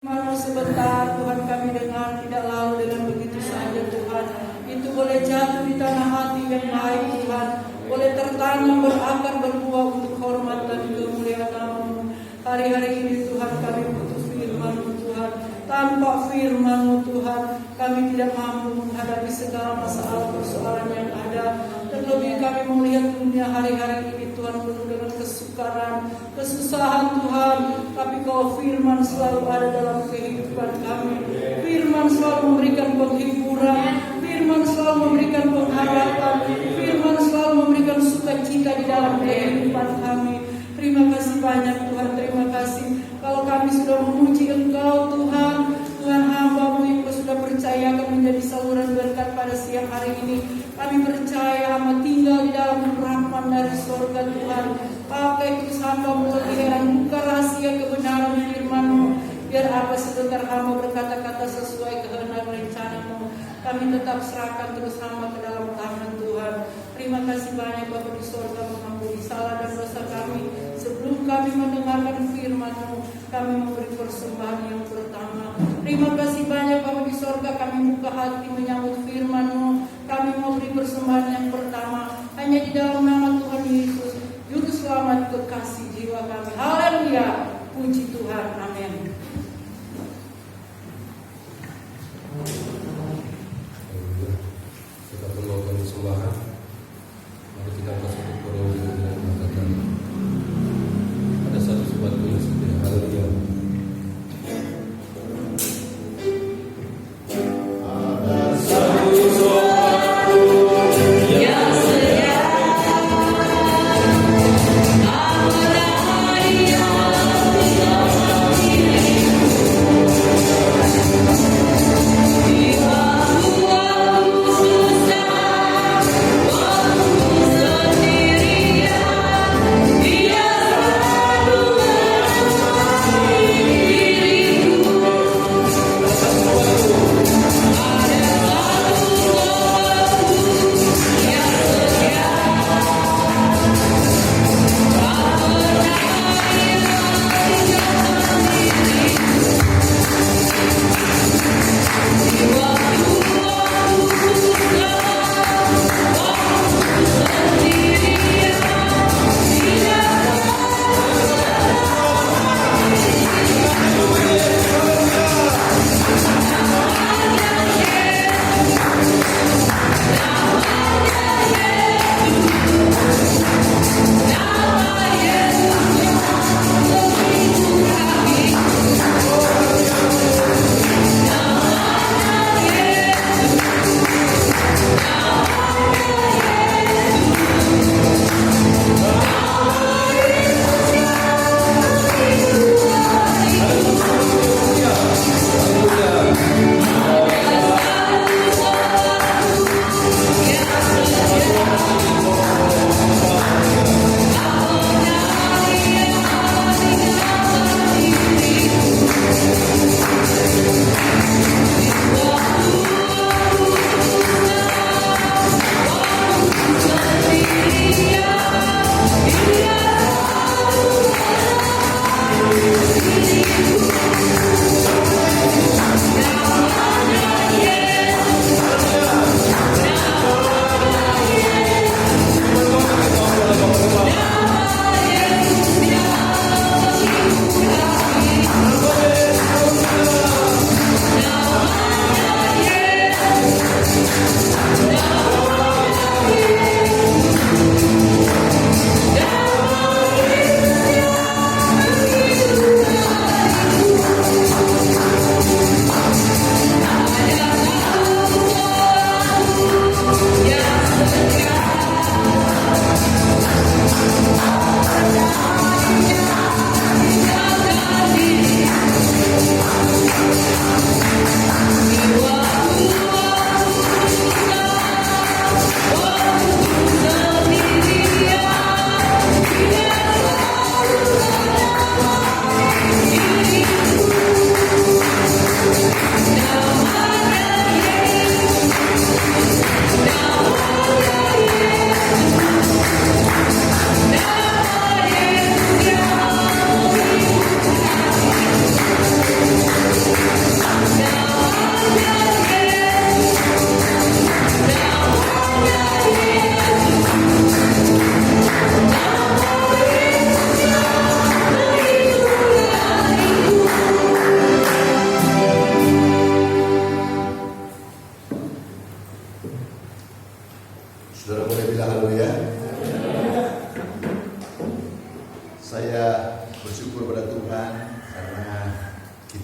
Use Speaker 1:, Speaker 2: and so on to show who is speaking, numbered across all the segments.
Speaker 1: Malu sebentar Tuhan kami dengar, tidak lalu dengan begitu saja Tuhan. Itu boleh jatuh di tanah hati yang baik Tuhan, boleh tertanam berakar berbuah untuk hormat dan kemuliaan nama-Mu. Hari-hari ini Tuhan kami butuh firman-Mu Tuhan. Tanpa firman-Mu Tuhan kami tidak mampu menghadapi segala masalah persoalan yang ada. Terlebih kami melihat dunia hari-hari ini Tuhan penuh dengan kesukaran, kesusahan Tuhan. Tapi Kau firman selalu ada dalam kehidupan kami. Firman selalu memberikan penghiburan, firman selalu memberikan pengharapan, firman selalu memberikan sukacita di dalam kehidupan kami. Terima kasih banyak Tuhan, terima kasih. Kalau kami sudah memuji Engkau Tuhan, Tuhan hamba-Mu yang Kau sudah percayakan menjadi saluran berkat pada siang hari ini. Kami percaya hamba tinggal di dalam rahmat dari surga Tuhan. Pakai kudus hamba-Mu lebih heran, buka rahasia kebenaran firman-Mu. Biar apa sebentar hamba berkata-kata sesuai kehendak rencana-Mu. Kami tetap serahkan terus hamba ke dalam tangan Tuhan. Terima kasih banyak Bapa di surga, mengampuni salah dan dosa kami. Sebelum kami mendengarkan firman-Mu, kami memberi persembahan yang pertama. Terima kasih banyak Bapa di surga, kami buka hati menyambut firman-Mu. Kami memberi persembahan yang pertama hanya di dalam nama Tuhan Yesus, Juru Selamat kekasih jiwa kami. Haleluya, puji Tuhan, amin.
Speaker 2: Kita perlukan persembahan. Mari kita masuk ke Roh dengan mengatakan ada satu sebab yang setia. Haleluya. Ada satu sebab yang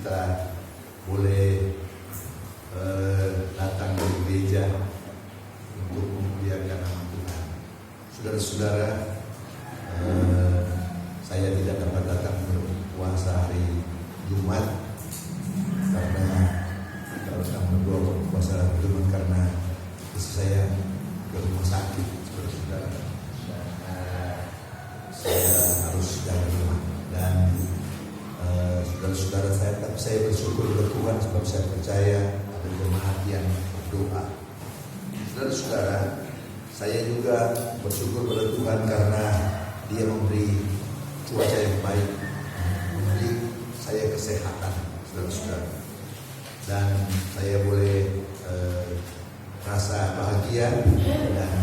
Speaker 3: kita boleh datang ke gereja untuk memuliakan nama Tuhan. Saudara-saudara, saya tidak dapat datang berpuasa hari Jumat karena kalau datang berdua berpuasa hari Jumat karena istri saya ke rumah sakit, saudara-saudara. Saya harus jaga rumah dan saudara-saudara saya bersyukur kepada Tuhan sebab saya percaya ada jemaat yang berdoa. Saudara-saudara, saya juga bersyukur kepada Tuhan karena Dia memberi cuaca yang baik, memberi saya kesehatan, saudara-saudara, dan saya boleh rasa bahagia dan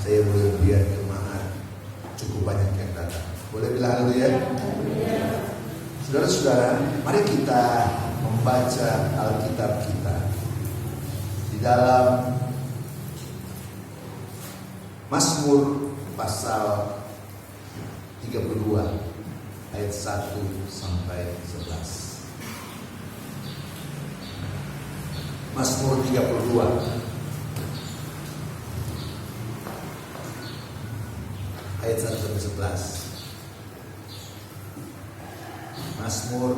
Speaker 3: saya boleh melihat jemaat cukup banyak yang datang. Boleh bilang haleluya? Saudara-saudara, mari kita membaca Alkitab kita di dalam Mazmur pasal 32 ayat 1 sampai 11. Mazmur 32 ayat 1 sampai 11. Mazmur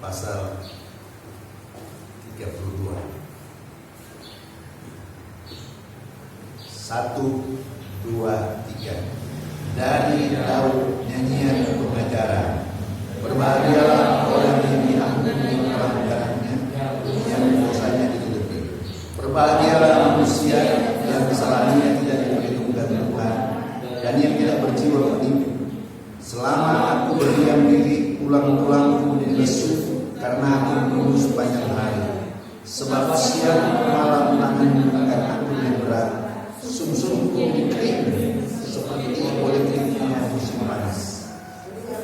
Speaker 3: pasal 32. 1, 2, 3. Dari Daud nyanyian pengajaran. Berbahagialah orang yang diampuni pelanggarannya, yang dosanya ditutupi. Berbahagialah manusia yang kesalahannya tidak diperhitungkan Tuhan, dan yang tidak berjiwa penipu. Selama aku berdiam diri, tulang-tulangku lesu karena aku menunggu sepanjang hari. Sebab siang malam tanganmu akan aku yang berat, sumsumku kering seperti oleh keringnya musim panas.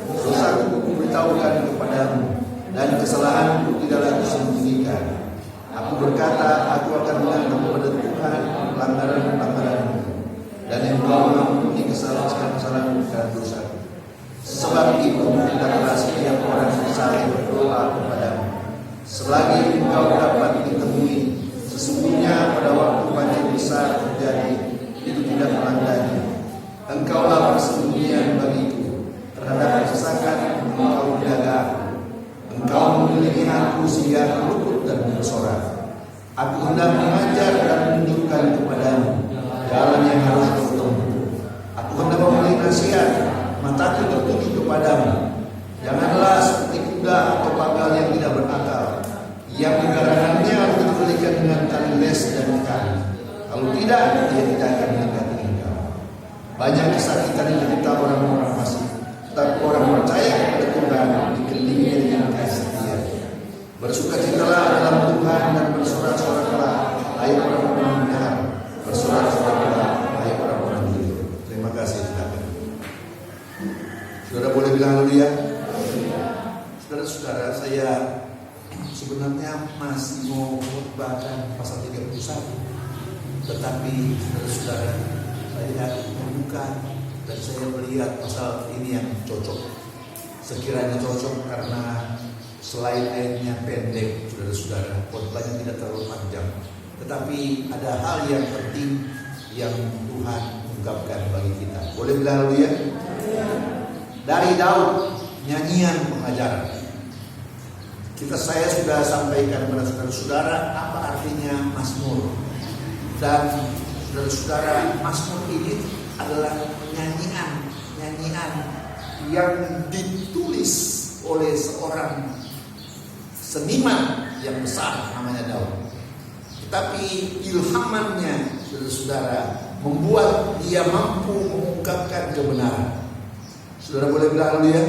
Speaker 3: Dosaku kuberitahukan kepadamu, dan kesalahanku tidaklah kusembunyikan. Aku berkata, aku akan mengadu kepada Tuhan pelanggaran-pelanggaranmu, dan Engkau mengampuni kesalahan-kesalahanku dan dosaku. Sebab itu hendaklah setiap orang saling berdoa kepadamu selagi engkau dapat ditemui. Sesungguhnya pada waktu banjir besar terjadi, itu tidak melandainya. Engkaulah persembunyian bagiku, terhadap kesesakan engkau jaga aku. Engkau mengelilingi aku sehingga aku luput dan bersorak. Aku hendak mengajar dan menunjukkan kepadamu jalan yang harus kau tempuh. Aku hendak memberi nasihat, mataku tertuju kepadamu. Janganlah seperti kuda atau pagal yang tidak berakal, yang kegarangannya harus diberikan dengan tali les dan ikan. Kalau tidak, dia tidak akan mendekati engkau. Banyak kesakitan yang diderita orang-orang fasik, tetapi orang percaya kepada Tuhan dikelilingi dengan kasih setia. Bersukacitalah dalam Tuhan dan bersorak-soraklah, hai orang-orang benar. Bersorak-soraklah, hai orang-orang jujur. Terima kasih. Saudara boleh bilang haleluya. Saudara-saudara, saya sebenarnya masih mau khotbahkan pasal 31, tetapi saudara-saudara, saya membuka dan saya melihat pasal ini yang cocok. Sekiranya cocok karena selain ayatnya pendek, saudara-saudara, khotbahnya tidak terlalu panjang, tetapi ada hal yang penting yang Tuhan ungkapkan bagi kita. Boleh bilang haleluya? Dari Daud, nyanyian pengajaran. Saya sudah sampaikan kepada saudara-saudara apa artinya Mazmur. Dan saudara-saudara, Mazmur ini adalah nyanyian yang ditulis oleh seorang seniman yang besar namanya Daud. Tetapi ilhamannya, saudara-saudara, membuat dia mampu mengungkapkan kebenaran. Saudara boleh bilang haleluya?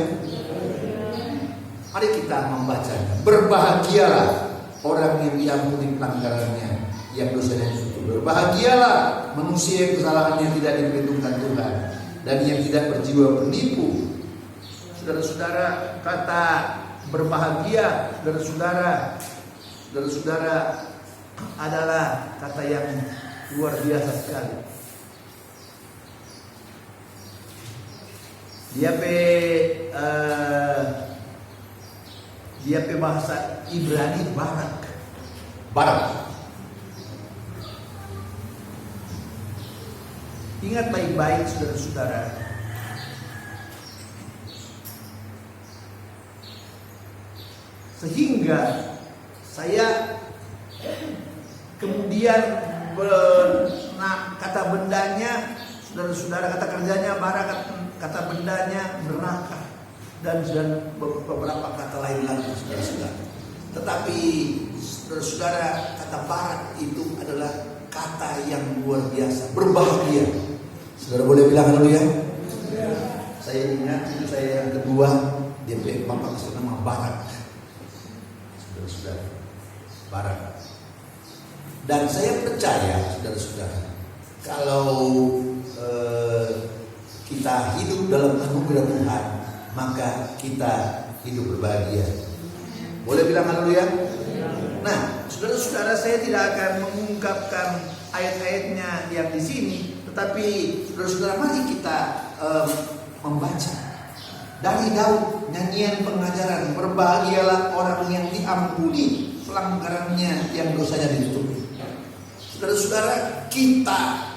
Speaker 3: Mari kita membacanya. Berbahagialah orang yang diampuni pelanggarannya, yang dosanya ditutup. Berbahagialah manusia yang kesalahannya tidak diperhitungkan Tuhan, dan yang tidak berjiwa penipu. Saudara-saudara, kata berbahagia, saudara-saudara, adalah kata yang luar biasa sekali. Dia Dia bahasa Ibrani barak. Barak. Ingat baik-baik saudara-saudara. Sehingga saya kemudian kata bendanya, saudara-saudara, kata kerjanya barak, kata bendanya neraka, dan beberapa kata lain lagi, saudara-saudara. Tetapi saudara-saudara, kata barak itu adalah kata yang luar biasa, berbahagia. Saudara boleh bilang haleluya? Saya ingat itu saya yang kedua, dia bapak kasih nama barak. Saudara-saudara, barak. Dan saya percaya, saudara-saudara, kalau kita hidup dalam anugerah Tuhan, maka kita hidup berbahagia. Boleh bilang haleluya? Nah, saudara-saudara, saya tidak akan mengungkapkan ayat-ayatnya yang di sini, tetapi saudara-saudara, mari kita membaca dari Daud, nyanyian pengajaran, berbahagialah orang yang diampuni pelanggarannya, yang dosanya ditutupi. Saudara-saudara, kita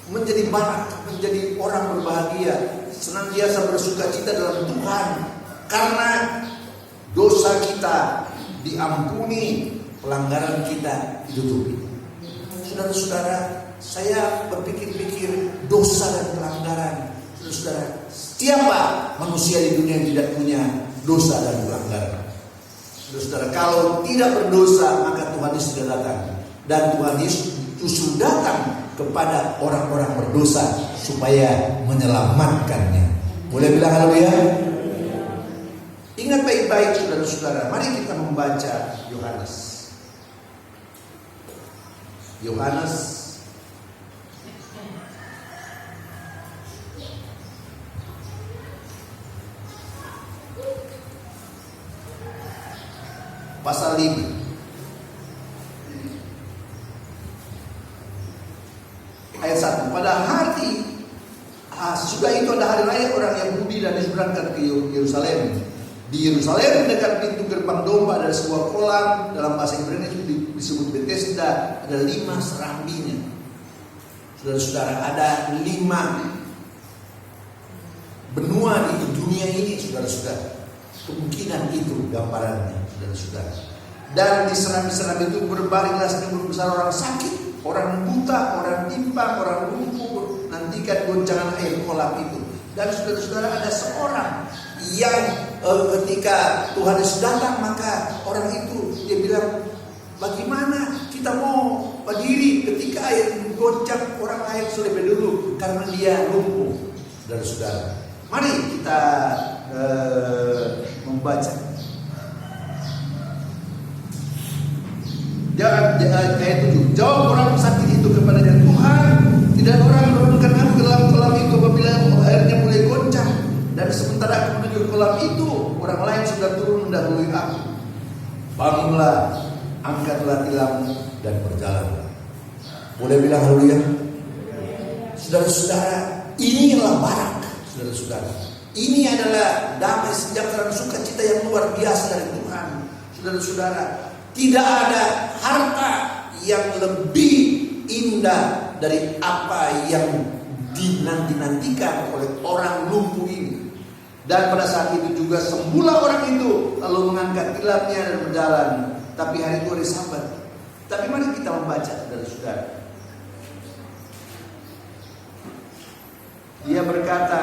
Speaker 3: menjadi barak, menjadi orang berbahagia, senantiasa bersukacita dalam Tuhan, karena dosa kita diampuni, pelanggaran kita ditutupi. Saudara-saudara, saya berpikir-pikir dosa dan pelanggaran. Saudara-saudara, siapa manusia di dunia yang tidak punya dosa dan pelanggaran? Saudara-saudara, kalau tidak berdosa, maka Tuhan Yesus sudah datang. Dan Tuhan Yesus justru datang kepada orang-orang berdosa supaya menyelamatkannya. Boleh bilang haleluya? Ingat baik-baik saudara-saudara, mari kita membaca Yohanes. Pasal 5 ayat 1. Pada hari sudah itu ada hari raya orang Yahudi, dan Yesus berangkat ke Yerusalem. Di Yerusalem dekat pintu gerbang domba ada sebuah kolam, dalam bahasa Ibrani itu disebut Bethesda, ada 5 serambinya. Saudara-saudara, ada 5 benua di dunia ini, saudara-saudara. Kemungkinan itu gambarannya, saudara-saudara. Dan di serambi-serambi itu berbaringlah seluruh besar orang sakit, orang buta, orang timpang, orang lumpuh, nantikan goncangan air kolam itu. Dan saudara-saudara, ada seorang yang ketika Tuhan Yesus datang, maka orang itu dia bilang, bagaimana kita mau berdiri ketika air goncang orang lain sudah dulu, karena dia lumpuh. Saudara-saudara, mari kita membaca. Ayat 7. Jawab orang sakit itu kepadanya, Tuhan, tidak orang menurunkan aku ke dalam kolam itu apabila airnya mulai goncang. Dan sementara aku menuju kolam itu, orang lain sudah turun mendahului aku. Bangunlah, angkatlah tilammu dan berjalanlah. Boleh bilang haleluya? Saudara-saudara, inilah barak. Saudara-saudara, ini adalah damai sejahtera dan sukacita yang luar biasa dari Tuhan. Saudara-saudara, tidak ada harta yang lebih indah dari apa yang dinanti-nantikan oleh orang lumpuh ini. Dan pada saat itu juga sembuhlah orang itu, lalu mengangkat tilamnya dan berjalan. Tapi hari itu hari Sabat. Tapi mari kita membaca, saudara-saudara. Dia berkata,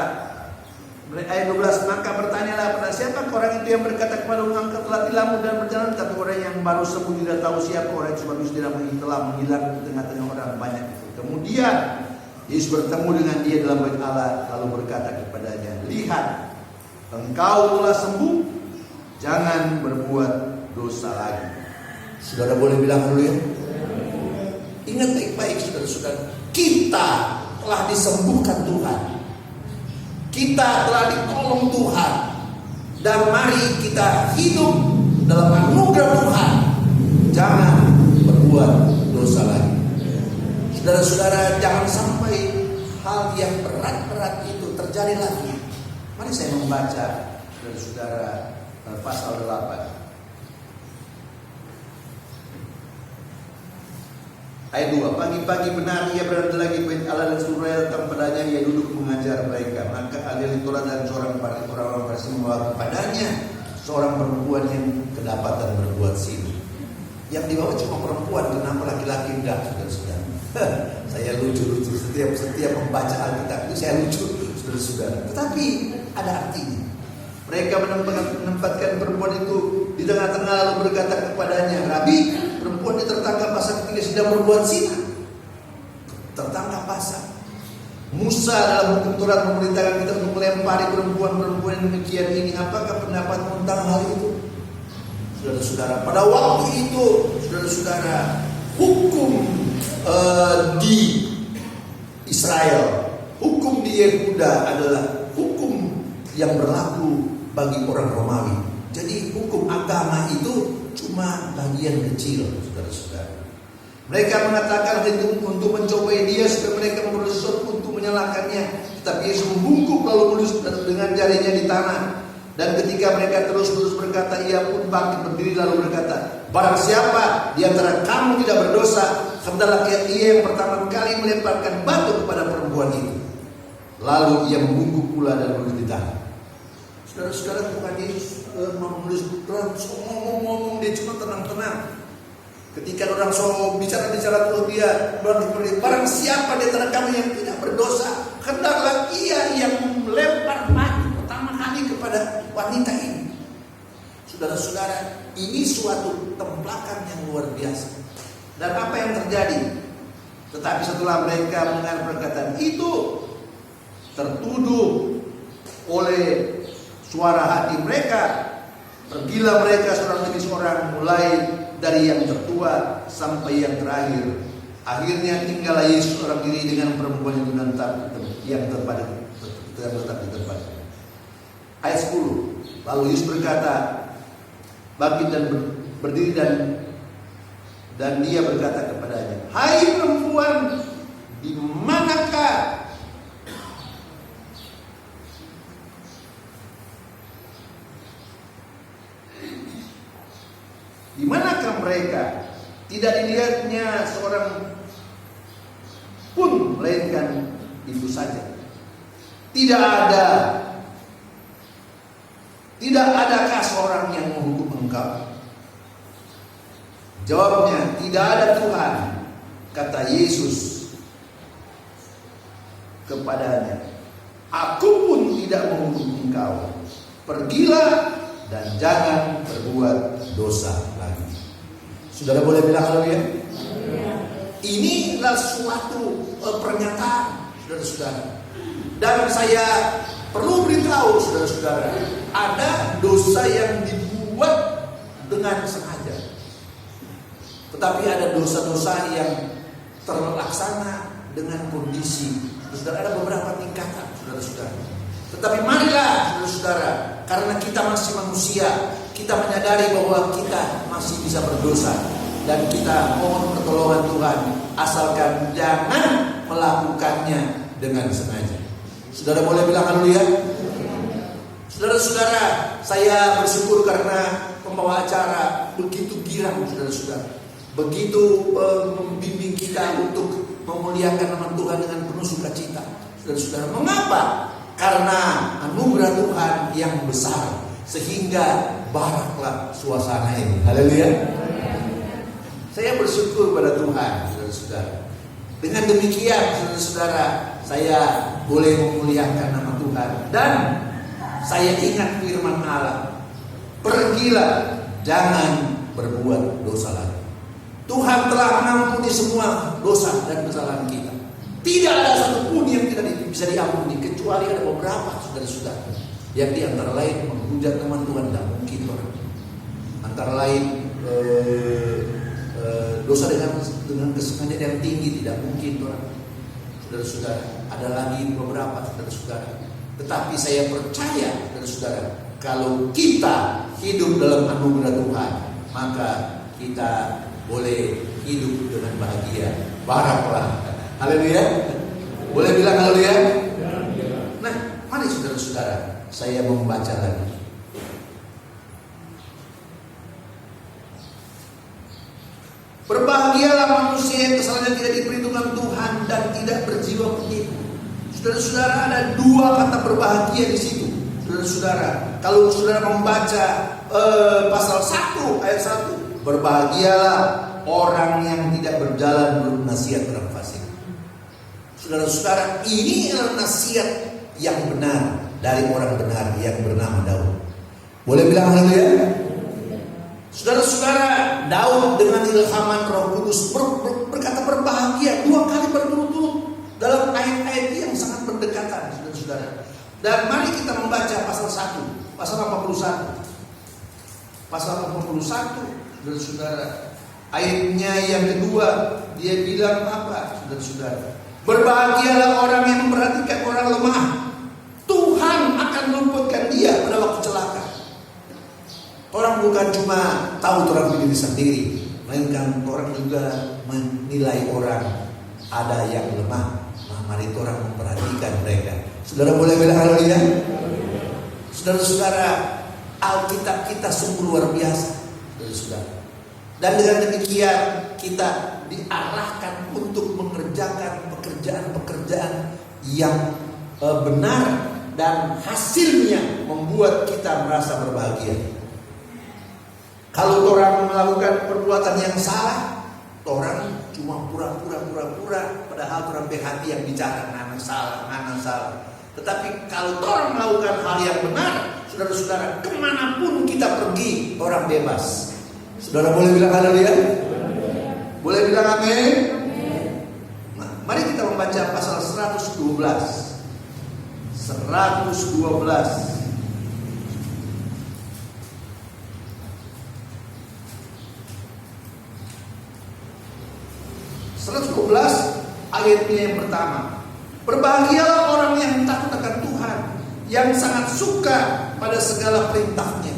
Speaker 3: ayat 12, maka bertanyalah pada siapa orang itu yang berkata kepada mengangkatlah tilammu dan berjalan. Tapi orang yang baru sembuh tidak tahu siapa orang yang sebab Yesus telah menghilang di tengah-tengah orang banyak itu. Kemudian Yesus bertemu dengan dia dalam bait Allah, lalu berkata kepadanya, lihat, engkau telah sembuh, jangan berbuat dosa lagi. Saudara boleh bilang haleluya? Ingat baik-baik saudara-saudara, kita telah disembuhkan Tuhan, kita telah ditolong Tuhan, dan mari kita hidup dalam anugerah Tuhan. Jangan berbuat dosa lagi. Saudara-saudara, jangan sampai hal yang berat-berat itu terjadi lagi. Mari saya membaca, saudara-saudara, pasal 8. Ayat 2, pagi-pagi benar ia berada lagi bait Allah dan seluruh rakyat datang padanya, ia duduk mengajar mereka. Maka ahli Taurat dan seorang orang Farisi membawa kepadanya seorang perempuan yang kedapatan berbuat zina. Yang dibawa cuma perempuan, kenapa laki-laki enggak? Saudara-saudara, saya lucu setiap membaca Alkitab itu saya lucu, saudara-saudara. Tetapi ada artinya. Mereka menempatkan perempuan itu di tengah-tengah lalu berkata kepadanya, Rabi, perempuan ini tertangkap pasal ketiga sedang berbuat zina. Tertangkap pasal. Musa dalam hukum Taurat memerintahkan kita untuk melempari perempuan-perempuan yang demikian ini. Apakah pendapatmu tentang hal itu? Saudara-saudara, pada waktu itu, saudara-saudara, hukum di Israel, hukum di Yehuda adalah hukum yang berlaku bagi orang Romawi. Jadi hukum agama itu cuma bagian kecil, saudara-saudara. Mereka mengatakan itu untuk mencobai dia supaya mereka memperoleh sesuatu untuk menyalahkannya. Tetapi Yesus membungkuk lalu menusuk dengan jarinya di tanah. Dan ketika mereka terus-terus berkata, ia pun bangkit berdiri lalu berkata, barang siapa di antara kamu tidak berdosa, hendaklah ia yang pertama kali melemparkan batu kepada perempuan itu. Lalu ia membungkuk pula dan menulis di tanah. Saudara-saudara, bukan Yesus menulis ngomong-ngomong, dia cuma tenang-tenang. Ketika orang bicara terus dia barang siapa di antara kamu yang tidak berdosa, hendaklah ia yang melempar batu pertama kali kepada wanita ini. Saudara-saudara, ini suatu templakan yang luar biasa. Dan apa yang terjadi? Tetapi setelah mereka mendengar perkataan itu, tertuduh oleh suara hati mereka, pergilah mereka seorang demi seorang, mulai dari yang tertua sampai yang terakhir. Akhirnya tinggallah Yesus seorang diri dengan perempuan yang terletak di tempat. Ayat 10. Lalu Yesus berkata, bangkit dan berdiri dan dia berkata kepadanya, hai perempuan, di manakah mereka? Tidak dilihatnya seorang pun melainkan itu saja. Tidak adakah seorang yang menghukum engkau? Jawabnya, tidak ada Tuhan. Kata Yesus kepadanya, aku pun tidak menghukum engkau. Pergilah dan jangan berbuat dosa lagi. Saudara boleh bilang haleluya? Inilah suatu pernyataan, saudara-saudara. Dan saya perlu beritahu saudara-saudara, ada dosa yang dibuat dengan sengaja. Tetapi ada dosa-dosa yang terlaksana dengan kondisi. Saudara, ada beberapa tingkatan, saudara-saudara. Tetapi marilah saudara-saudara, karena kita masih manusia, kita menyadari bahwa kita masih bisa berdosa. Dan kita mohon pertolongan Tuhan, asalkan jangan melakukannya dengan sengaja. Saudara boleh bilang haleluya? Saudara-saudara, saya bersyukur karena pembawa acara begitu girang, saudara-saudara. Begitu membimbing kita untuk memuliakan nama Tuhan dengan penuh sukacita. Saudara-saudara, mengapa? Karena anugerah Tuhan yang besar, sehingga baraklah suasana ini. Haleluya. Saya bersyukur pada Tuhan, saudara-saudara. Dengan demikian, saudara-saudara, saya boleh memuliakan nama Tuhan. Dan saya ingat firman Allah, pergilah, jangan berbuat dosa lagi. Tuhan telah mengampuni semua dosa dan kesalahan kita. Tidak ada satupun yang tidak bisa diampuni, kecuali ada beberapa, saudara-saudara, yang di antara lain menghujat nama Tuhan, tidak mungkin orang. Antara lain dosa dengan kesengajaan yang tinggi, tidak mungkin orang. Saudara-saudara, ada lagi beberapa, saudara-saudara. Tetapi saya percaya, saudara-saudara, kalau kita hidup dalam anugerah Tuhan, maka kita boleh hidup dengan bahagia. Baraklah. Haleluya. Boleh bilang haleluya? Nah, mari saudara-saudara, saya membaca lagi. Berbahagialah manusia yang kesalahannya tidak diperhitungkan Tuhan dan tidak berjiwa penipu. Saudara-saudara, ada dua kata berbahagia di situ. Saudara-saudara, kalau saudara membaca pasal 1 ayat 1, berbahagialah orang yang tidak berjalan menurut nasihat orang fasik. Saudara-saudara, ini adalah nasihat yang benar dari orang benar yang bernama Daud. Boleh bilang haleluya? Saudara-saudara, Daud dengan ilhaman Roh Kudus berkata berbahagia 2 kali berturut-turut dalam ayat-ayat yang sangat berdekatan, saudara-saudara. Dan mari kita membaca pasal 1, pasal 81. Pasal 81, saudara-saudara. Ayatnya yang kedua, dia bilang apa, saudara-saudara? Berbahagialah orang yang memperhatikan orang lemah. Tuhan akan meluputkan dia pada waktu celaka. Orang bukan cuma tahu orang diri sendiri, melainkan orang juga menilai orang ada yang lemah. Mari orang memperhatikan mereka. Saudara boleh bilang haleluya? Saudara-saudara, Alkitab kita sungguh luar biasa, saudara. Dan dengan demikian kita diarahkan untuk mengerjakan pekerjaan-pekerjaan yang benar dan hasilnya membuat kita merasa berbahagia. Kalau orang melakukan perbuatan yang salah, orang cuma pura-pura, padahal orang hati yang bicara ngana salah. Tetapi kalau orang melakukan hal yang benar, saudara-saudara, kemanapun kita pergi, orang bebas. Saudara boleh bilang haleluya? Boleh bilang amin? Nah, mari kita membaca pasal 112. 112. Ayatnya yang pertama. Berbahagialah orang yang takut akan Tuhan, yang sangat suka pada segala perintahnya.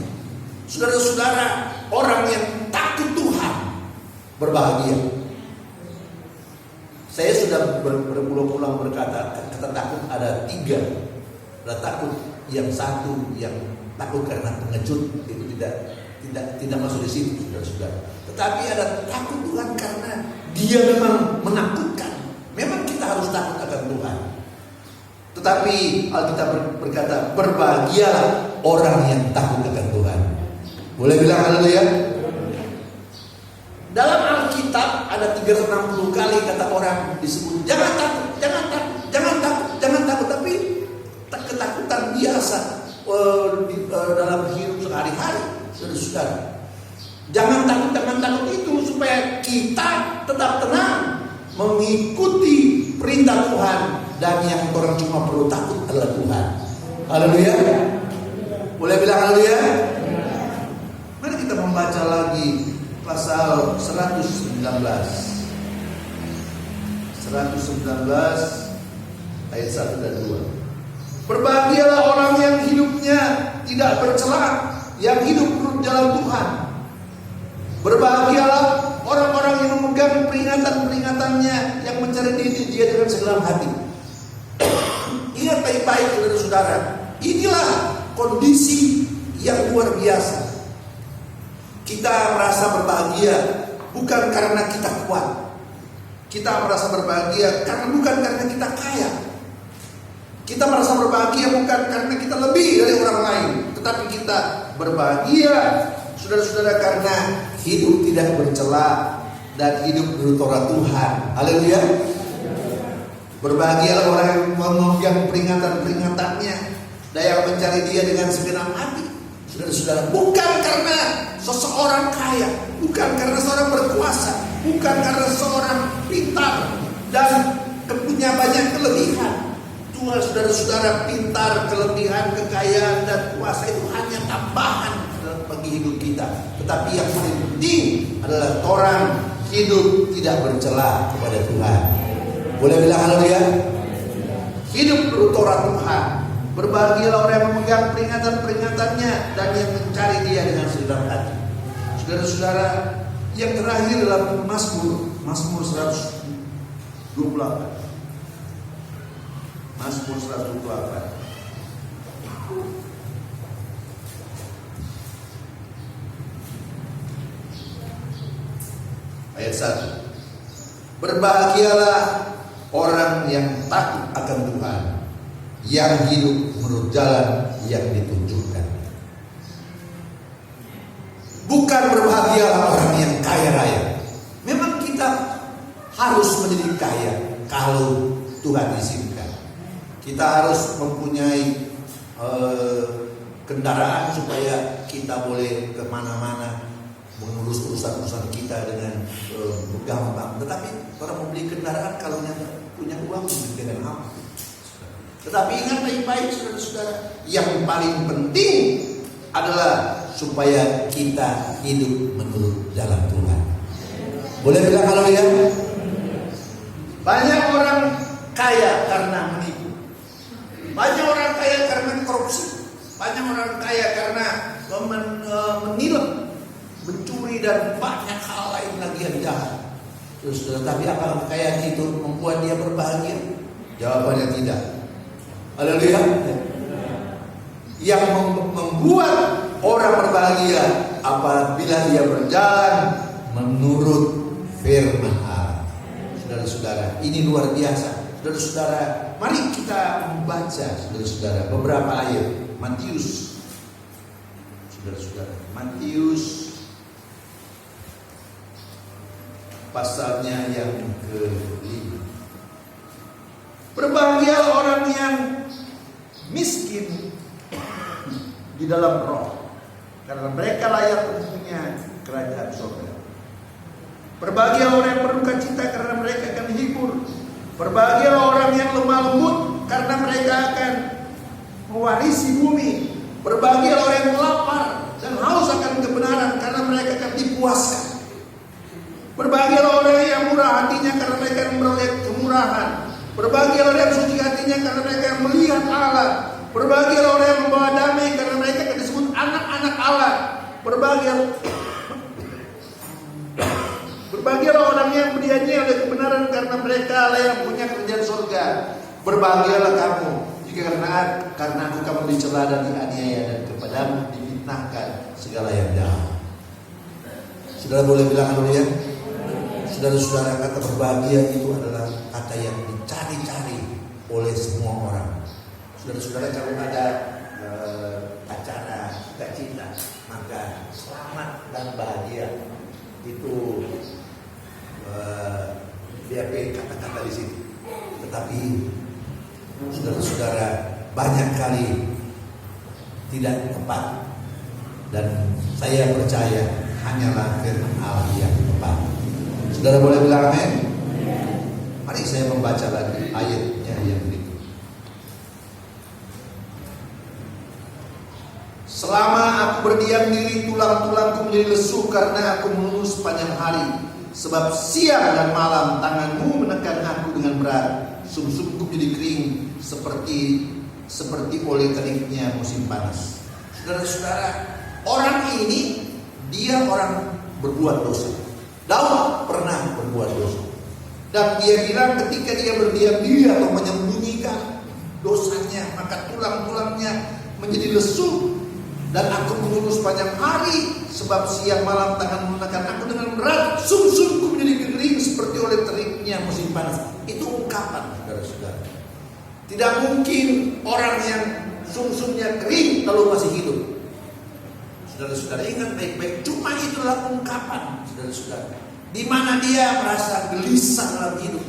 Speaker 3: Saudara-saudara, orang yang takut Tuhan berbahagia. Saya sudah berulang-ulang berkata, kata takut ada 3. Ada takut yang satu, yang takut karena pengecut, itu tidak masuk di situ, saudara-saudara. Tetapi ada takut Tuhan karena dia memang menakutkan. Memang kita harus takut akan Tuhan. Tetapi Alkitab berkata, berbahagialah orang yang takut akan Tuhan. Boleh bilang haleluya? Dalam Alkitab ada 360 kali kata orang disebut jangan takut. Tapi ketakutan biasa dalam hidup sehari-hari, saudara-saudara. Jangan takut itu supaya kita tetap tenang mengikuti perintah Tuhan, dan yang orang cuma perlu takut adalah Tuhan. Haleluya. Boleh bilang haleluya? Mari kita membaca lagi pasal 119 ayat 1 dan 2. Berbahagialah orang yang hidupnya tidak bercela, yang hidup menurut jalan Tuhan. Berbahagialah orang-orang yang memegang peringatan-peringatannya, yang mencari diri dia dengan segenap hati. Ingat baik-baik, saudara-saudara, inilah kondisi yang luar biasa. Kita merasa berbahagia bukan karena kita kuat. Kita merasa berbahagia bukan karena kita kaya. Kita merasa berbahagia bukan karena kita lebih dari orang lain, tetapi kita berbahagia, saudara-saudara, karena hidup tidak bercela dan hidup menurut Torah Tuhan. Haleluya. Berbahagialah orang yang memegang peringatan-peringatannya dan yang mencari dia dengan segenap hati. Saudara-saudara, bukan karena seseorang kaya, bukan karena seorang berkuasa, bukan karena seorang pintar dan punya banyak kelebihan. Tuhan, saudara-saudara, pintar, kelebihan, kekayaan dan kuasa itu hanya tambahan bagi hidup kita. Tetapi yang paling penting adalah orang hidup tidak bercela kepada Tuhan. Boleh bilang haleluya? Hidup menurut Torah Tuhan. Berbahagialah orang yang memegang peringatan-peringatannya dan yang mencari dia dengan segenap hati. Saudara-saudara, yang terakhir dalam Mazmur 128. Mazmur 128. Ayat 1. Berbahagialah orang yang takut akan Tuhan, yang hidup menurut jalan yang ditunjukkan. Bukan berbahagialah orang yang kaya raya. Memang kita harus menjadi kaya kalau Tuhan izinkan. Kita harus mempunyai kendaraan supaya kita boleh kemana-mana mengurus urusan-urusan kita dengan gampang. Tetapi orang membeli kendaraan kalau punya uang dengan apa? Tetapi ingat baik-baik saudara-saudara, yang paling penting adalah supaya kita hidup menurut jalan Tuhan. Boleh bilang haleluya? Banyak orang kaya karena menipu. Banyak orang kaya karena korupsi. Banyak orang kaya karena menilap, mencuri dan banyak hal lain lagi yang jahat. Terus, tapi apakah kekayaan itu membuat dia berbahagia? Jawabannya tidak. Haleluya. Yang membuat orang berbahagia apabila dia berjalan menurut firman Allah. Saudara-saudara, ini luar biasa. Saudara-saudara, mari kita membaca saudara-saudara beberapa ayat Matius. Saudara-saudara, Matius pasalnya yang ke-5. Berbahagia orang yang miskin di dalam roh, karena mereka layak mempunyai kerajaan surga. Berbahagia orang yang berduka cita, karena mereka akan dihibur. Berbahagia orang yang lemah lembut, karena mereka akan mewarisi bumi. Berbahagia orang yang lapar dan haus akan kebenaran, karena mereka akan dipuaskan. Berbahagia orang yang murah hatinya, karena mereka akan memperoleh kemurahan. Berbahagia orang yang suci hatinya, karena mereka akan melihat Allah. Berbahagia orang yang membawa damai, karena mereka akan disebut anak-anak Allah. Berbahagialah orang yang berjanji oleh kebenaran, karena mereka lah yang punya kerajaan surga. Berbahagialah kamu jika karena aku kamu dicela dan dianiaya, dan kepadamu difitnahkan segala yang jahat. Saudara boleh bilang haleluya? Saudara-saudara, kata berbahagia itu adalah kata yang dicari-cari oleh semua orang. Saudara-saudara, kalau ada acara sukacita, maka selamat dan bahagia itu DAP kata-kata di sini. Tetapi saudara-saudara, banyak kali tidak tepat, dan saya percaya hanyalah firman Allah yang tepat. Saudara boleh bilang amin? Mari saya membaca lagi ayatnya yang berikut. Selama aku berdiam diri, tulang-tulangku menjadi lesu karena aku menunggu sepanjang hari. Sebab siang dan malam tanganmu menekan aku dengan berat. Sumsumku menjadi kering seperti oleh teriknya musim panas. Saudara-saudara, orang ini dia orang berbuat dosa. Daud pernah berbuat dosa, dan dia bilang ketika dia berdiam diri atau menyembunyikan dosanya, maka tulang-tulangnya menjadi lesu. Dan aku menunggu sepanjang hari, sebab siang malam tangan menekan aku dengan berat. Sumsumku menjadi kering seperti oleh teriknya musim panas. Itu ungkapan, saudara-saudara. Tidak mungkin orang yang sumsumnya kering lalu masih hidup. Saudara-saudara, ingat baik-baik, cuma itulah ungkapan, saudara-saudara, di mana dia merasa gelisah dalam hidup,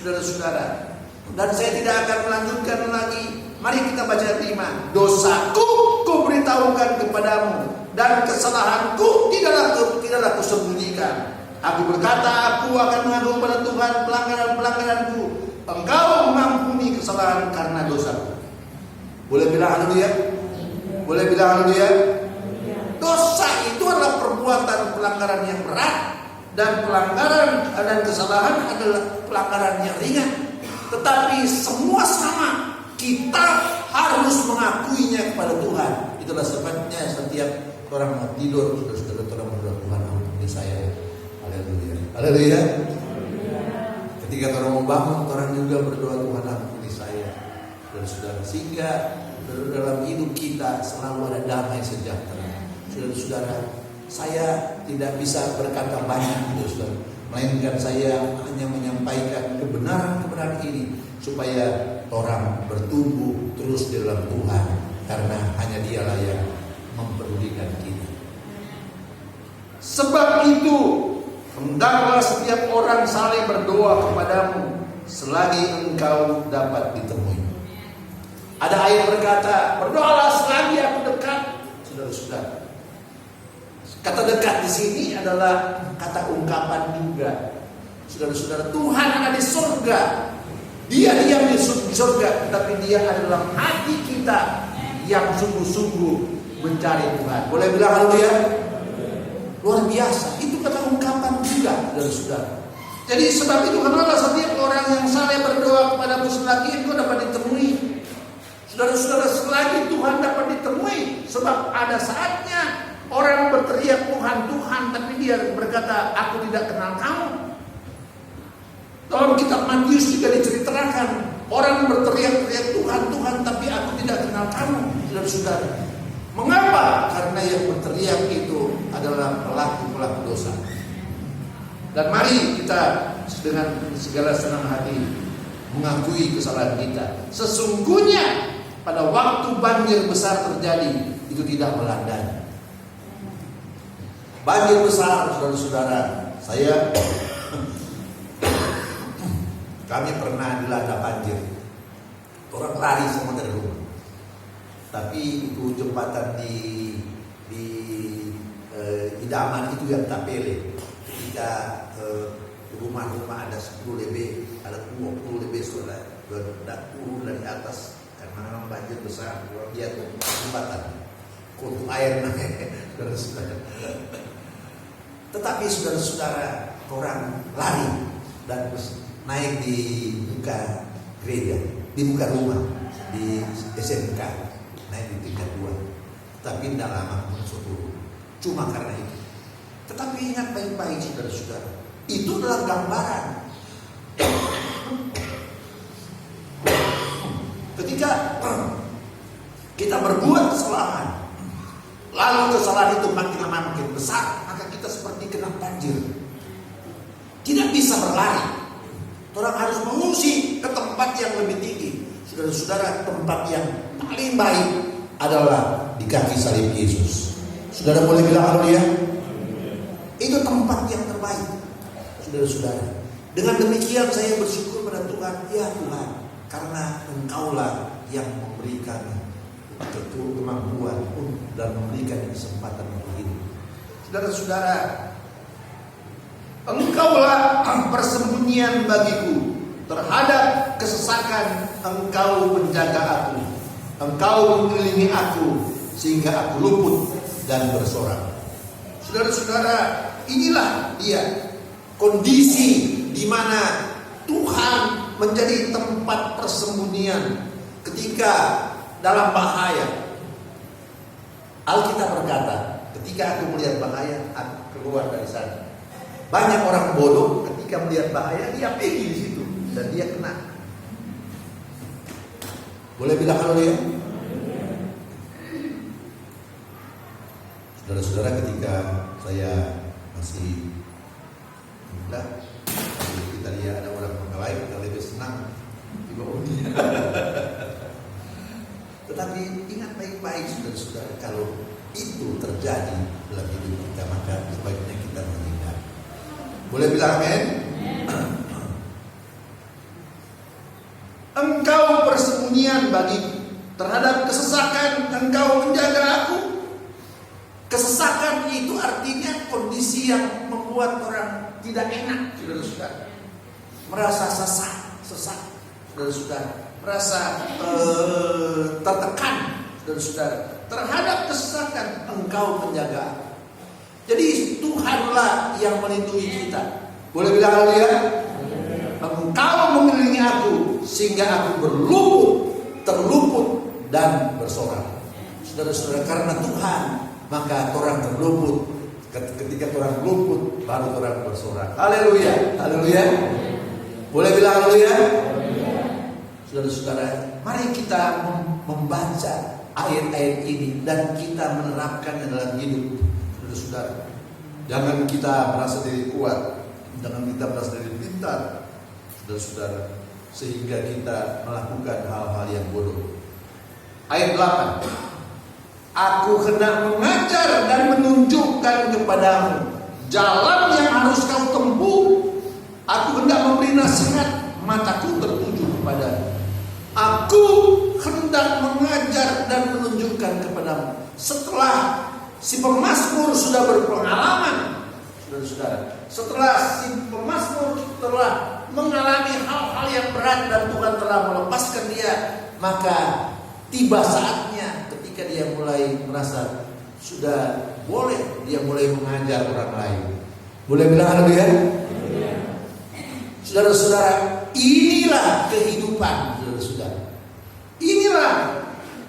Speaker 3: saudara-saudara. Dan saya tidak akan melanjutkan lagi. Mari kita baca 5. Dosaku kuberitahukan kepadamu, dan kesalahanku tidaklah kusembunyikan. Aku berkata, aku akan mengaku pada Tuhan pelanggaran-pelanggaranku. Engkau mengampuni kesalahan karena dosaku. Boleh bilang haleluya? Boleh bilang haleluya? Dosa itu adalah perbuatan pelanggaran yang berat, dan pelanggaran dan kesalahan adalah pelanggaran yang ringan. Tetapi semua sama. Kita harus mengakuinya kepada Tuhan. Itulah sebabnya setiap orang mau tidur, saudara-saudara, orang berdoa, Tuhan ampuni saya. Haleluya. Haleluya. Ketika orang mau bangun, orang juga berdoa, Tuhan ampuni saya. Saudara-saudara, sehingga dalam hidup kita selalu ada damai sejahtera. Saudara-saudara, saya tidak bisa berkata banyak, saudara. melainkan saya hanya menyampaikan kebenaran-kebenaran ini supaya orang bertumbuh terus di dalam Tuhan, karena hanya Dialah yang mempedulikan kita. Sebab itu hendaklah setiap orang saling berdoa kepadamu selagi engkau dapat ditemui. Ada ayat berkata, berdoalah selagi aku dekat. Saudara-saudara, kata dekat di sini adalah kata ungkapan juga. Saudara-saudara, Tuhan ada di surga. Dia diam di surga, tapi Dia ada dalam hati kita yang sungguh-sungguh mencari Tuhan. Boleh bilang haleluya? Luar biasa. Itu kata ungkapan juga, saudara-saudara. Jadi sebab itu hendaklah setiap orang yang saling berdoa kepadamu selagi engkau dapat ditemui. Saudara-saudara, selagi Tuhan dapat ditemui, sebab ada saatnya orang berteriak Tuhan, Tuhan, tapi dia berkata, aku tidak kenal kamu. Dalam kitab Matius juga diceritakan, orang berteriak-teriak Tuhan, Tuhan, tapi aku tidak kenal kamu. Saudara-saudara, mengapa? Karena yang berteriak itu adalah pelaku-pelaku dosa. Dan mari kita dengan segala senang hati mengakui kesalahan kita. Sesungguhnya pada waktu banjir besar terjadi, itu tidak melandai. Banjir besar, saudara-saudara, kami pernah dilanda banjir. Orang lari semua dari rumah. Tapi itu jembatan di idaman itu yang tapele. Ketika rumah-rumah ada 10 lebih, ada 20 lebih saudara, turun dari atas karena memang banjir besar. Dia tuh jembatan, kutu air naik, saudara-saudara. Tetapi saudara-saudara, orang lari dan naik di muka gereja, di muka rumah, di SMK, naik di tingkat 2. Tapi tidak lama langsung turun. Cuma karena itu. Tetapi ingat baik-baik saudara-saudara, itu adalah gambaran. Ketika kita berbuat kesalahan, lalu kesalahan itu makin lama makin besar, maka kita seperti kena banjir. Tidak bisa berlari. Orang harus mengungsi ke tempat yang lebih tinggi. Saudara-saudara, tempat yang paling baik adalah di kaki salib Yesus. Saudara boleh bilang haleluya? Itu tempat yang terbaik, saudara-saudara. Dengan demikian saya bersyukur pada Tuhan, ya Tuhan, karena Engkaulah yang memberikan kemampuan dan memberikan kesempatan untuk hidup. Saudara-saudara, Engkaulah persembunyian bagiku terhadap kesesakan. Engkau menjaga aku, Engkau mengelilingi aku sehingga aku luput dan bersorak. Saudara-saudara, inilah dia kondisi di mana Tuhan menjadi tempat persembunyian ketika dalam bahaya. Alkitab berkata, ketika aku melihat bahaya, aku keluar dari sana. Banyak orang bodoh ketika melihat bahaya, dia pergi di situ dan dia kena. Boleh bilang haleluya? Saudara-saudara, ketika saya masih muda, kita lihat ada orang lain yang lebih senang di bawah dia. Tetapi ingat baik-baik saudara-saudara, kalau itu terjadi dalam hidup kita, maka sebaiknya kita menghindar. Boleh bilang amin? Engkau persembunyian bagiku, terhadap kesesakan Engkau menjaga aku. Kesesakan itu artinya kondisi yang membuat orang tidak enak, saudara-saudara. Merasa sesak, saudara-saudara. Merasa tertekan, saudara-saudara. Terhadap kesesakan Engkau menjaga aku. Jadi Tuhanlah yang melindungi kita. Boleh bilang haleluya? Engkau mengelilingi aku sehingga aku terluput dan bersorak. Saudara-saudara, karena Tuhan maka orang terluput. Ketika orang luput baru orang bersorak. Haleluya, haleluya. Boleh bilang haleluya? Saudara-saudara, mari kita membaca ayat-ayat ini dan kita menerapkannya dalam hidup. Saudara, jangan kita merasa diri kuat. Jangan kita merasa diri pintar, saudara-saudara, sehingga kita melakukan hal-hal yang bodoh. Ayat 8. Aku hendak mengajar dan menunjukkan kepadamu jalan yang harus kau tempuh. Aku hendak memberi nasihat, mataku tertuju kepadamu. Aku hendak mengajar dan menunjukkan kepadamu. Setelah si pemazmur sudah berpengalaman, saudara-saudara, setelah si pemazmur telah mengalami hal-hal yang berat dan Tuhan telah melepaskan dia, maka tiba saatnya ketika dia mulai merasa sudah boleh, dia mulai mengajar orang lain. Boleh bilang haleluya? Saudara-saudara, inilah kehidupan, saudara-saudara. Inilah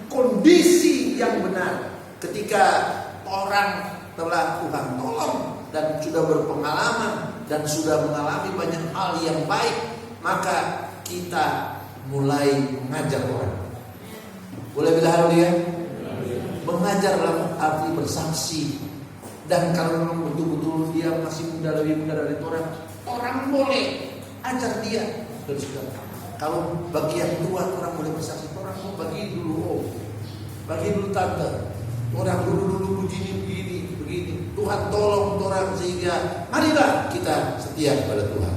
Speaker 3: kondisi yang benar ketika orang telah Tuhan tolong dan sudah berpengalaman dan sudah mengalami banyak hal yang baik, maka kita mulai mengajar orang. Boleh bilang haleluya? Mengajar dalam arti bersaksi. Dan kalau memang betul-betul dia masih muda, lebih muda dari orang boleh ajar dia. Kalau bagi yang tua, orang boleh bersaksi. Orang mau bagi dulu, bagi dulu tante. Orang dulu begini. Tuhan tolong orang sehingga marilah kita setia kepada Tuhan.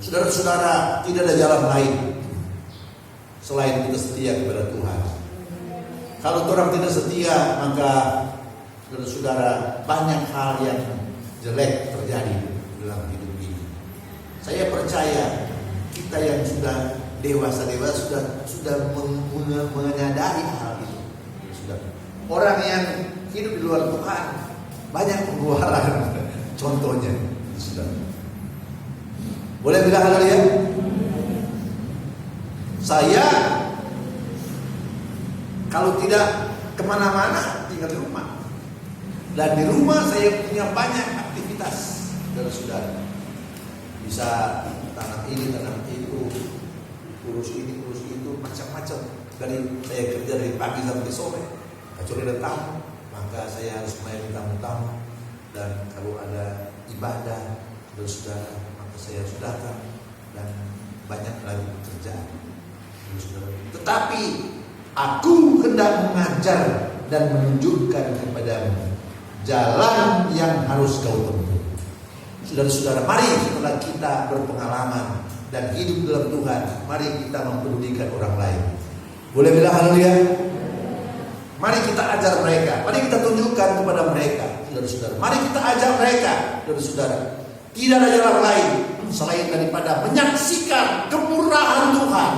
Speaker 3: Saudara-saudara, tidak ada jalan lain selain kita setia kepada Tuhan. Kalau orang tidak setia, maka saudara-saudara, banyak hal yang jelek terjadi dalam hidup ini. Saya percaya kita yang sudah dewasa sudah menyadari hal itu. Orang yang hidup di luar Tuhan banyak pengeluaran. Contohnya, saudara. Boleh bilang haleluya? Saya kalau tidak kemana-mana tinggal di rumah. Dan di rumah saya punya banyak aktivitas, saudara-saudara. Bisa tanam ini, tanam itu, urus ini, urus itu, macam-macam. Dari saya kerja dari pagi sampai sore. Kecuali ada tamu, maka saya harus melayani tamu-tamu. Dan kalau ada ibadah, saudara-saudara, maka saya harus datang. Dan banyak lagi pekerjaan, saudara. Tetapi aku hendak mengajar dan menunjukkan kepadamu jalan yang harus kau tempuh. Saudara-saudara, mari setelah kita berpengalaman dan hidup dalam Tuhan, mari kita mempedulikan orang lain. Boleh bilang haleluya? Mari kita ajar mereka, mari kita tunjukkan kepada mereka, saudara-saudara. Mari kita ajar mereka, saudara-saudara. Tidak ada jalan lain selain daripada menyaksikan kemurahan Tuhan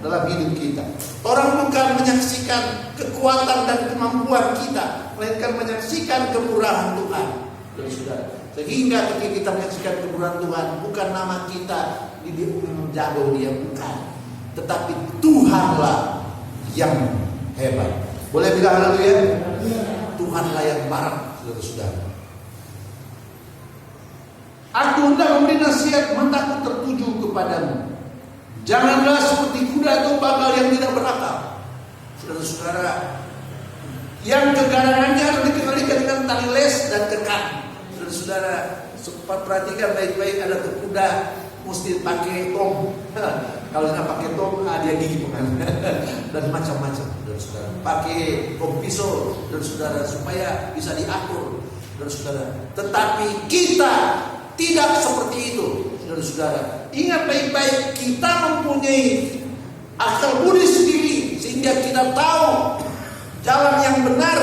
Speaker 3: dalam hidup kita. Orang bukan menyaksikan kekuatan dan kemampuan kita, melainkan menyaksikan kemurahan Tuhan, saudara. Sehingga ketika kita menyaksikan kemurahan Tuhan, bukan nama kita jago dia, bukan, tetapi Tuhanlah yang hebat. Boleh bilang haleluya? Tuhanlah yang barang, saudara-saudara. Aku hendak memberi nasihat, mataku tertuju kepadamu. Janganlah seperti kuda atau bagal yang tidak berakal. Saudara-saudara, yang kegarangannya harus dikendalikan dengan tali les dan kekan. Saudara-saudara, sempat perhatikan baik-baik, ada kuda mesti pakai tong. Kalau tidak pakai tong, dia gigi pengen. Dan macam-macam, saudara-saudara. Pakai tong pisau, saudara-saudara, supaya bisa diatur, saudara-saudara. Tetapi kita tidak seperti itu, saudara-saudara. Ingat baik-baik, kita mempunyai akal budi sendiri, sehingga kita tahu jalan yang benar,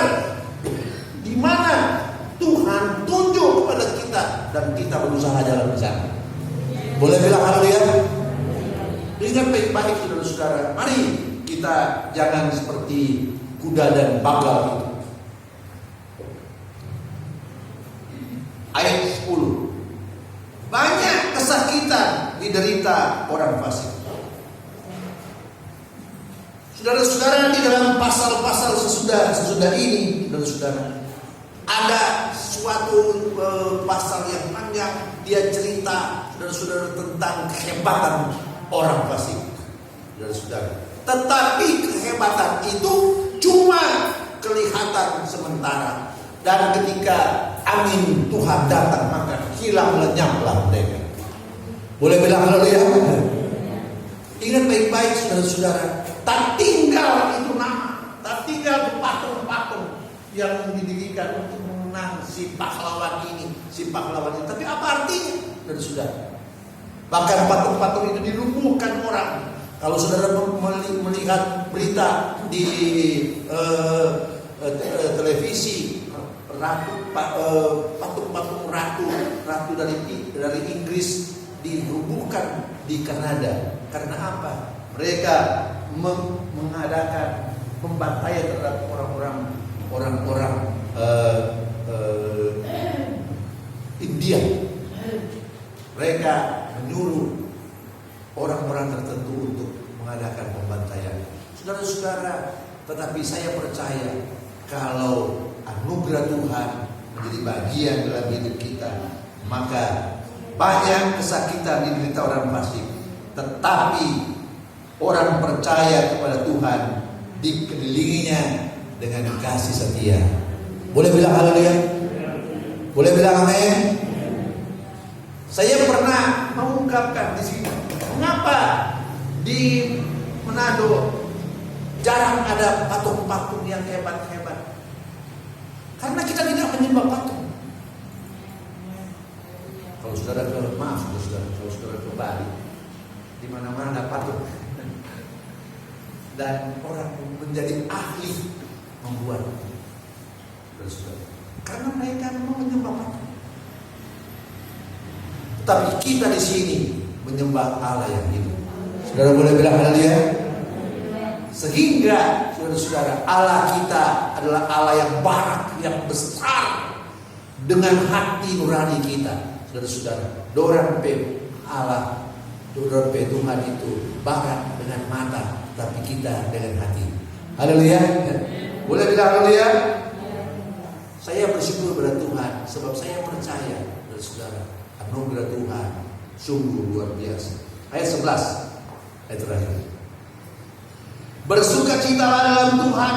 Speaker 3: di mana Tuhan tunjuk kepada kita, dan kita berusaha jalan ke sana. Boleh bilang haleluya? Ingat baik-baik, saudara-saudara. Mari kita jangan seperti kuda dan bagal itu. Ayat 10. Banyak kesakitan diderita orang fasik. Saudara-saudara, di dalam pasal-pasal sesudah ini, saudara-saudara, ada suatu pasal yang panjang, dia cerita, saudara-saudara, tentang kehebatan orang fasik, saudara-saudara. Tetapi kehebatan itu cuma kelihatan sementara, dan ketika angin Tuhan datang, maka hilang lenyaplah mereka. Boleh bilang haleluya? Ingat baik-baik saudara-saudara, tak tinggal itu nama, tak tinggal patung-patung yang didirikan untuk mengenang si pahlawan ini, si pahlawan ini. Tapi apa artinya, saudara-saudara? Bahkan patung-patung itu dilumpuhkan orang. Kalau saudara melihat berita di televisi, patung-patung ratu dari Inggris dirubuhkan di Kanada. Karena apa? Mereka mengadakan pembantaian terhadap orang-orang India. Mereka menyuruh orang-orang tertentu untuk mengadakan pembantaian. Saudara-saudara, tetapi saya percaya kalau anugerah Tuhan menjadi bagian dalam hidup kita, maka banyak kesakitan diderita orang fasik, tetapi orang percaya kepada Tuhan dikelilinginya dengan kasih setia. Boleh bilang haleluya? Boleh bilang amin? Saya pernah mengungkapkan di sini, mengapa di Manado jarang ada patung-patung yang hebat-hebat? Karena kita tidak menyembah patung. Kalau saudara ke kalau saudara ke Bali, di mana-mana ada patung, dan orang menjadi ahli membuat, saudara, karena mereka memang menyembah patung. Tapi kita di sini menyembah Allah yang hidup. Saudara boleh bilang haleluya? Sehingga saudara-saudara, Allah kita adalah Allah yang barak, yang besar, dengan hati nurani kita. Saudara-saudara, dorangpe Allah, dorangpe Tuhan itu barak dengan mata, tapi kita dengan hati. Haleluya. Boleh bilang haleluya? Saya bersyukur pada Tuhan, sebab saya percaya, saudara, anugerah Tuhan sungguh luar biasa. Ayat 11, ayat terakhir. Bersukacitalah dalam Tuhan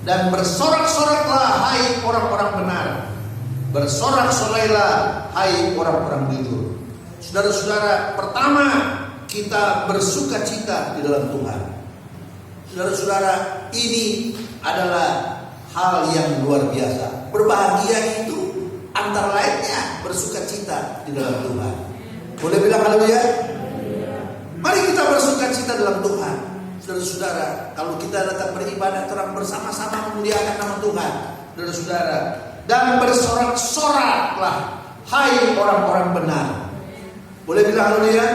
Speaker 3: dan bersorak-soraklah hai orang-orang benar. Bersorak-sorailah hai orang-orang jujur. Saudara-saudara, pertama kita bersukacita di dalam Tuhan. Saudara-saudara, ini adalah hal yang luar biasa. Berbahagia itu antara lainnya bersukacita di dalam Tuhan. Boleh bilang haleluya? Mari kita bersukacita dalam Tuhan. Saudara-saudara, kalau kita datang beribadah, terang bersama-sama memuliakan nama Tuhan. Saudara-saudara, dan bersorak-soraklah hai orang-orang benar. Boleh bilang haleluya?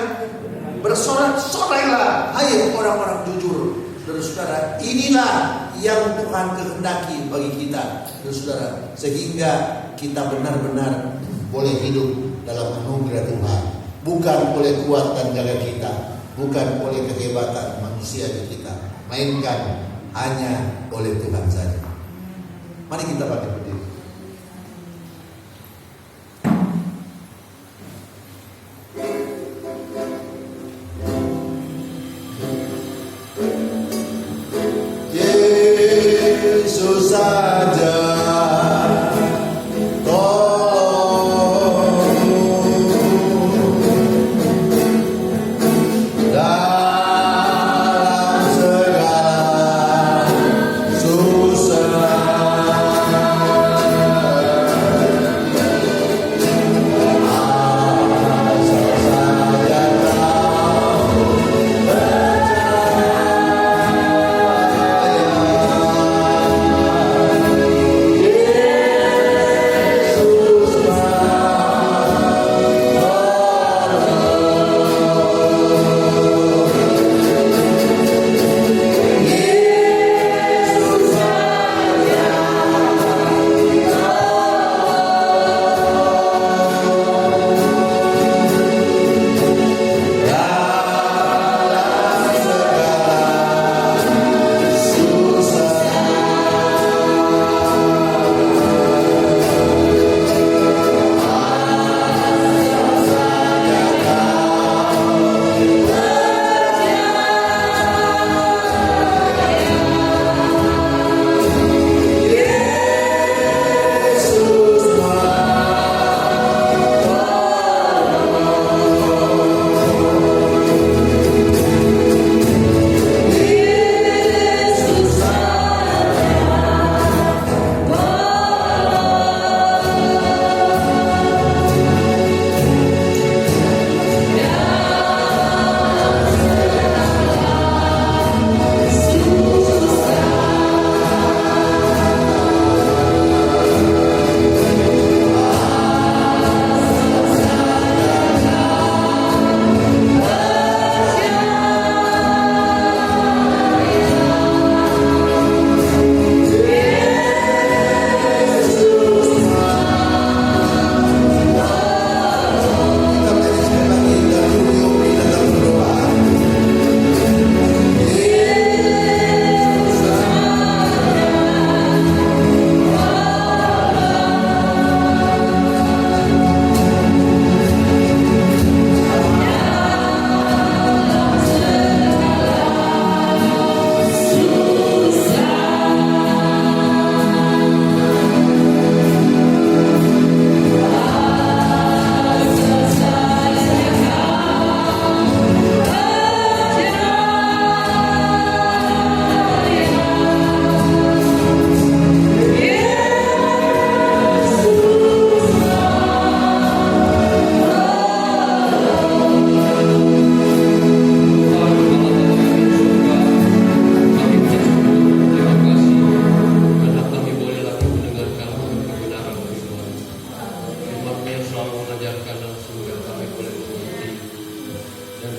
Speaker 3: Bersorak-sorailah hai orang-orang jujur. Saudara-saudara, inilah yang Tuhan kehendaki bagi kita, saudara, sehingga kita benar-benar boleh hidup dalam anugerah Tuhan, bukan oleh kuat dan jaga kita, bukan oleh kehebatan manusia kita, mainkan hanya oleh Tuhan saja. Mari kita bangkit berdiri. Yesus saja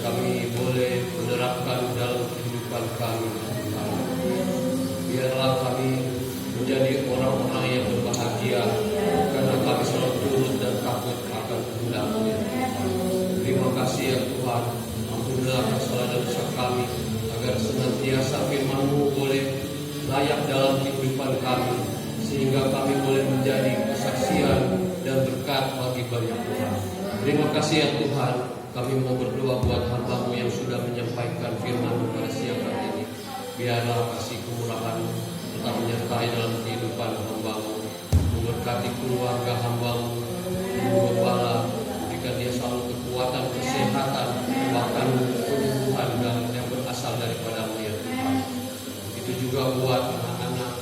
Speaker 2: kami boleh menerapkan dalam kehidupan kami. Biarlah kami menjadi orang-orang yang berbahagia karena kami selalu turut dan takut akan kehendak-Mu ya Tuhan. Terima kasih ya Tuhan. Ampunilah kesalahan dan dosa kami, agar senantiasa firman-Mu boleh layak dalam kehidupan kami, sehingga kami boleh menjadi kesaksian dan berkat bagi banyak orang. Terima kasih ya Tuhan. Kami mau berdoa buat hamba-Mu yang sudah menyampaikan firman-Mu pada siang hari ini. Biarlah kasih kemurahan-Mu tetap menyertai dalam kehidupan hamba-Mu, memberkati keluarga hamba-Mu, Gembala, berikan dia selalu kekuatan, kesehatan, bahkan penyembuhan yang berasal daripada-Mu ya Tuhan. Itu juga buat anak-anak,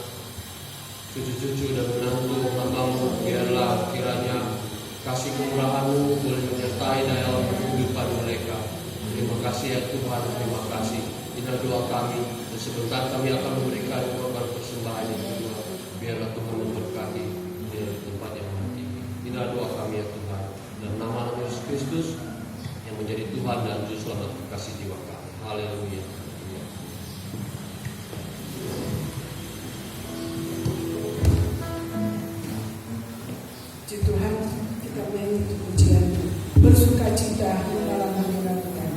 Speaker 2: cucu-cucu dan menantu hamba-Mu, biarlah kiranya kasih kemurahan-Mu boleh menyertai dalam kehidupan mereka. Terima kasih ya Tuhan, terima kasih. Inilah doa kami, dan sebentar kami akan memberikan korban persembahan yang kedua. Biarlah Tuhan memberkati di tempat yang nanti. Inilah doa kami ya Tuhan, dalam nama Yesus Kristus yang menjadi Tuhan dan Juru Selamat kekasih jiwa kami. Haleluya.
Speaker 1: Puji Tuhan, kita menyanyi pujian bersukacita dalam hadirat Tuhan.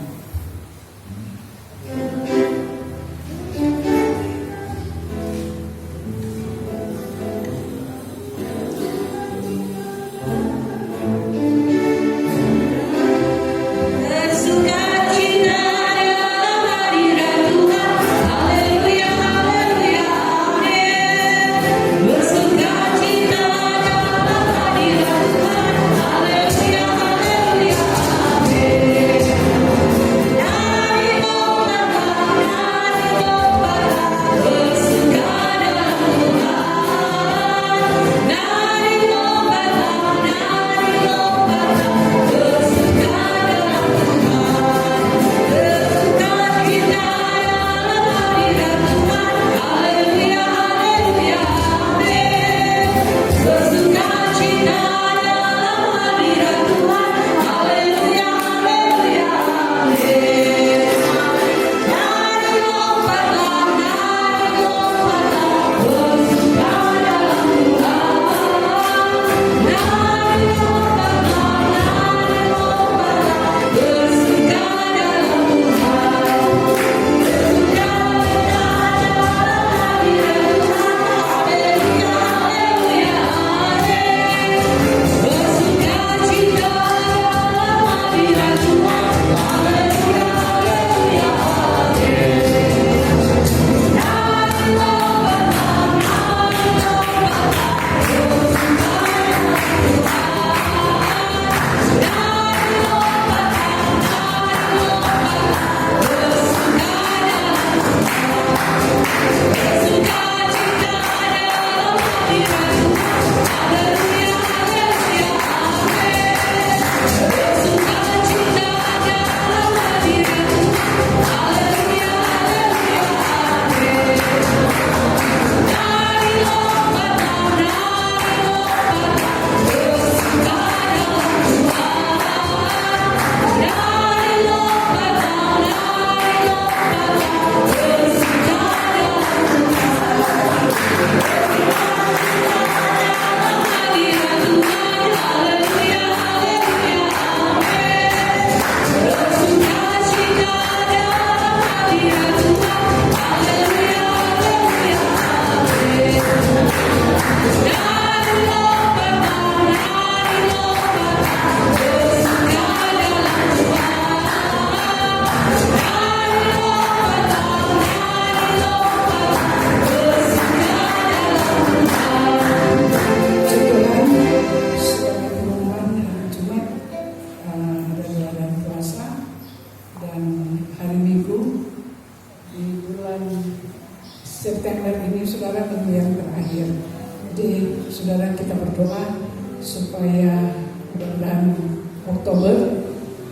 Speaker 1: Saudara, kita berdoa supaya mudah-mudahan Oktober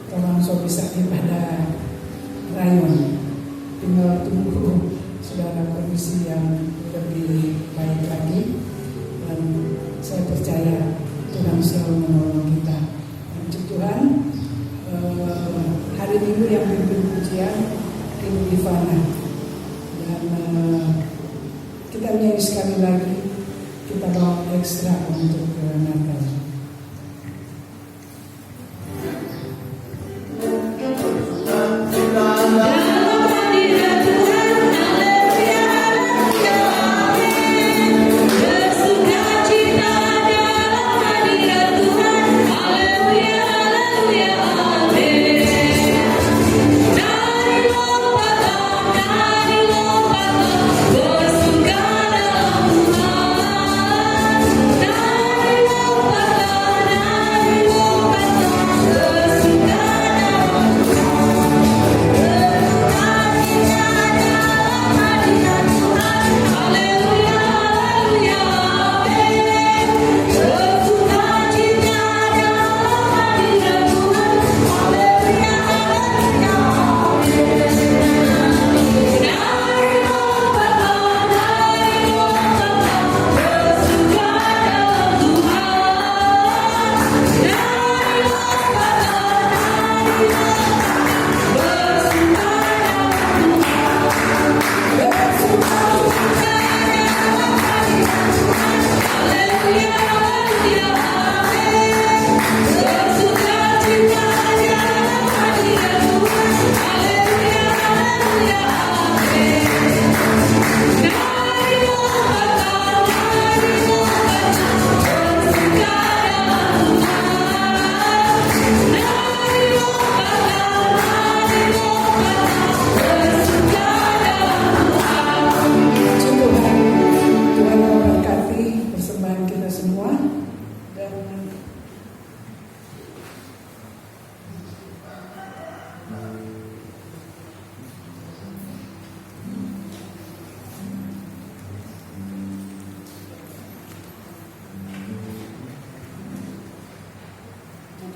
Speaker 1: Romanso bisa ibadah rayon. Tinggal tunggu saudara kondisi yang lebih baik lagi, dan saya percaya Tuhan selalu menolong kita. Puji Tuhan, hari
Speaker 4: Minggu yang pimpin pujian Ibu Ivana. Dan kita menyanyi sekali lagi, kita bawa ekstra untuk Natal.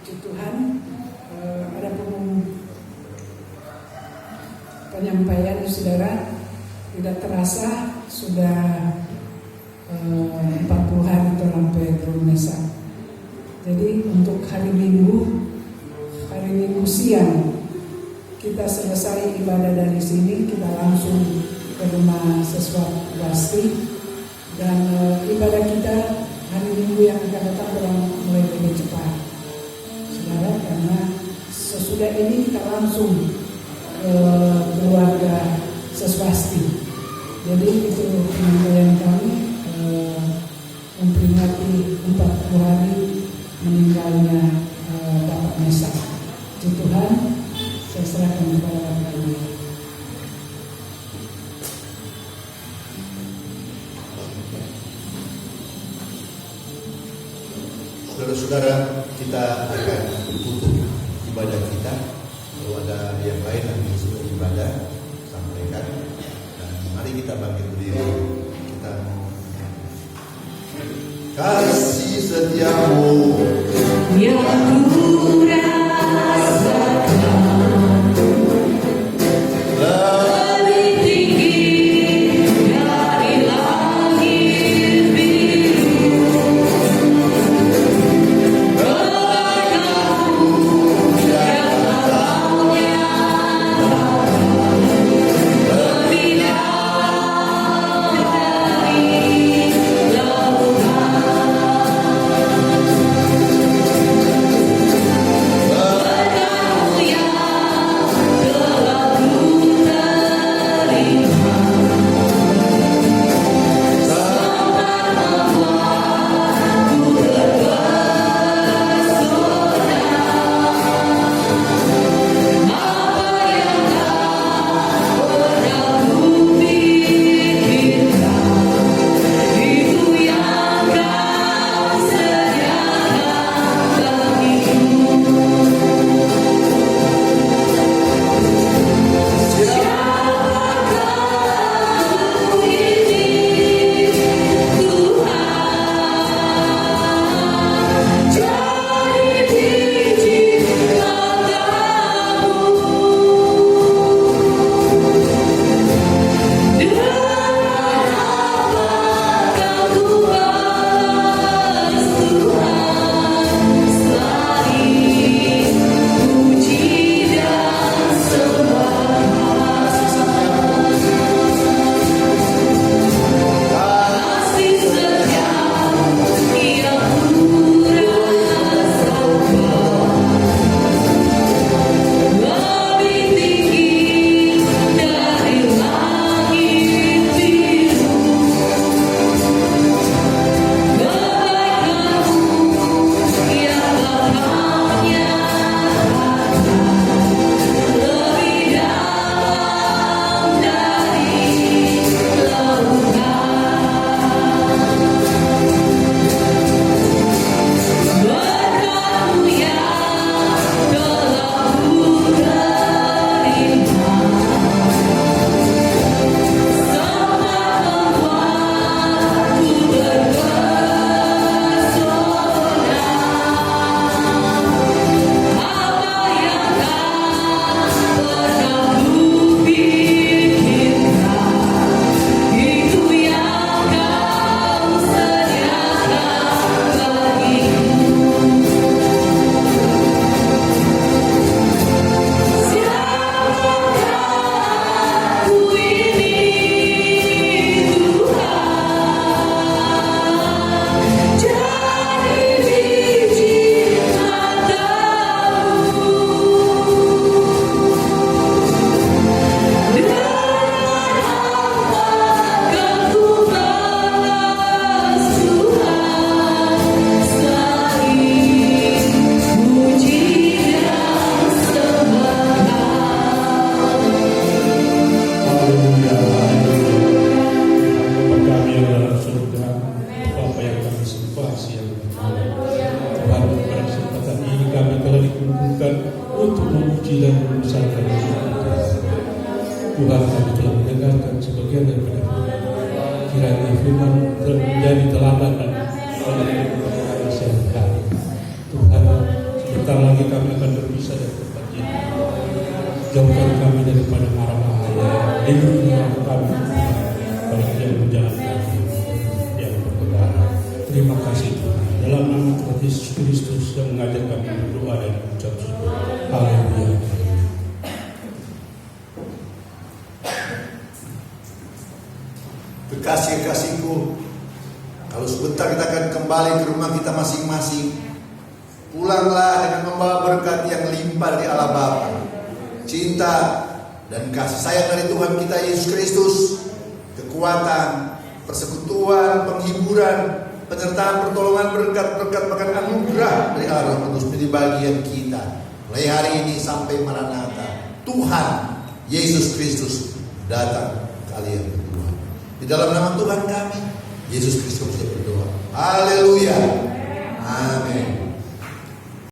Speaker 4: Puji Tuhan, ada penyampaian saudara, tidak terasa sudah 40 hari terlampau Mesa. Jadi untuk hari Minggu siang kita selesai ibadah dari sini, kita langsung ke rumah Seswasti dan ibadah kita hari Minggu yang akan datang mulai lebih cepat, saudara, karena sesudah ini kita langsung ke keluarga Seswasti. Jadi itu penyampaian kami memperingati 40 hari meninggalnya Bapak Mesa. Puji Tuhan, saya serahkan kepada Bapak Ibu.
Speaker 3: Saudara-saudara, kita akan tutup ibadah kita. Kalau ada yang lain yang sudah ibadah, sampaikan. Dan mari kita bangkit berdiri. Kita mau kasih setiamu
Speaker 1: yang ku rasakan lebih tinggi dari langit biru. Kepadaku yang lapangnya lebih dalam dari lautan.
Speaker 5: dikumpulkan untuk memuji dan membesarkan nama Tuhan. Tuhan, kami telah mendengarkan sebagian daripada firman. Kiranya firman telah menjadi teladan dan nasihat. Tuhan, sebentar lagi kami akan berpisah dari tempat ini. Jauhkan kami daripada mara bahaya. Lindungilah kami pada yang menjalankan yang berkebenaran. Terima kasih Tuhan. Dalam nama Tuhan Yesus Kristus yang mengajar kami berdoa dan mengucap syukur. Haleluya.
Speaker 3: Kekasih-kasihku, kalau sebentar kita akan kembali ke rumah kita masing-masing. Pulanglah dengan membawa berkat yang limpah dari Allah Bapa, cinta dan kasih sayang dari Tuhan kita Yesus Kristus, kekuatan, persekutuan, penghiburan, penyertaan, pertolongan, berkat-berkat, bahkan anugerah dari Allah Roh Kudus menjadi bagian kita mulai hari ini sampai Maranatha. Tuhan Yesus Kristus datang kalian berdua. Di dalam nama Tuhan kami Yesus Kristus berdoa. Haleluya. Amin.